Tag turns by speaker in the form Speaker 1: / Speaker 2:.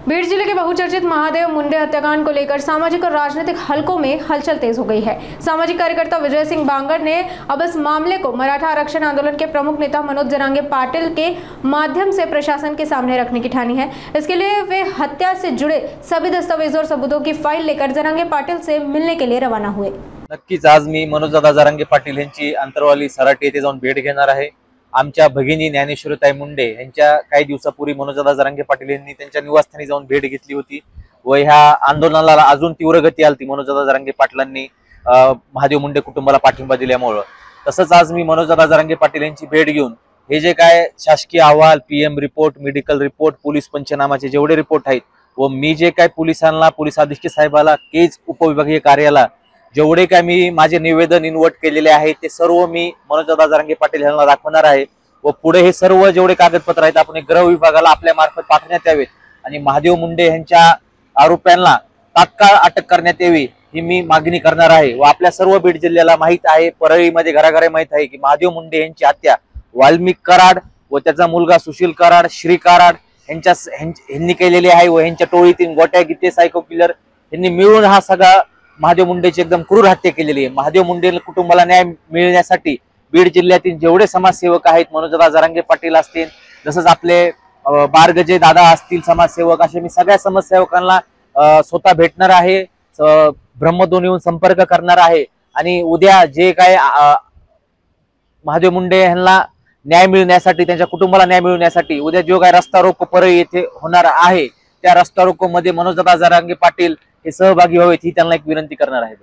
Speaker 1: बीड जिले के बहुचर्चित महादेव मुंडे हत्याकांड को लेकर सामाजिक और राजनीतिक हलकों में हलचल तेज हो गई है। सामाजिक कार्यकर्ता विजय सिंह बांगर ने अब इस मामले को मराठा आरक्षण आंदोलन के प्रमुख नेता मनोज जरांगे पाटिल के माध्यम से प्रशासन के सामने रखने की ठानी है। इसके लिए वे हत्या से जुड़े सभी दस्तावेजों और सबूतों की फाइल लेकर जरांगे पाटिल से मिलने के लिए रवाना हुए।
Speaker 2: नक्कीच आज मी मनोजदादा जरांगे पाटील यांची अंतरवाली सराटी येथे जाऊन भेट घेणार आहे। आमच्या भगिनी ज्ञानेश्वरीताई मुंडे यांच्या काही दिवसापूर्वी मनोजदादा जरांगे पाटील यांनी त्यांच्या निवासस्थानी जाऊन भेट घेतली होती व ह्या आंदोलनाला अजून तीव्र गती आली मनोजदादा जरांगे पाटलांनी महादेव मुंडे कुटुंबाला पाठिंबा दिल्यामुळे। तसंच आज मी मनोजदादा जरांगे पाटील यांची भेट घेऊन हे जे काय शासकीय अहवाल, PM report, medical report, police पंचनामाचे जेवढे रिपोर्ट आहेत व मी जे काय पोलिसांना, पोलीस अधीक्षक साहेबाला, केज उपविभागीय कार्याला जेवढे काय मी माझे निवेदन इनवट केलेले आहे ते सर्व मी मनोजदादा जरांगे पाटील यांना दाखवणार आहे व पुढे हे सर्व जेवढे कागदपत्र आहेत आपण गृह विभागाला आपल्या मार्फत पाठवण्यात यावेत आणि महादेव मुंडे यांच्या आरोपींना तात्काळ अटक करण्यात यावी ही मी मागणी करणार आहे। व आपल्या सर्व बीड जिल्ह्याला माहित आहे, परळीमध्ये घराघरे माहित आहे की महादेव मुंडे यांची हत्या वाल्मिक कराड व त्याचा मुलगा सुशील कराड, श्री कराड यांनी केलेली आहे व यांच्या टोळीतील गोट्या गीते सायको किलर यांनी मिळून हा सगळा महादेव मुंडेची एकदम क्रूर हत्या केलेली आहे। महादेव मुंडे कुटुंबाला न्याय मिळण्यासाठी बीड जिल्ह्यातील जेवढे समाजसेवक आहेत, मनोजदादा जरांगे पाटील असतील, जसंच आपले बारगजे दादा असतील समाजसेवक, असे मी सगळ्या समाजसेवकांना स्वतः भेटणार आहे, ब्रह्मदून येऊन संपर्क करणार आहे आणि उद्या जे काय महादेव मुंडे यांना न्याय मिळण्यासाठी, त्यांच्या कुटुंबाला न्याय मिळण्यासाठी उद्या जो काय रस्ता रोको परळी येथे होणार आहे त्या रस्ता रोको मध्ये मनोजदादा जरांगे पाटील हे सहभागी व्हावेत ही त्यांना एक विनंती करणार आहे।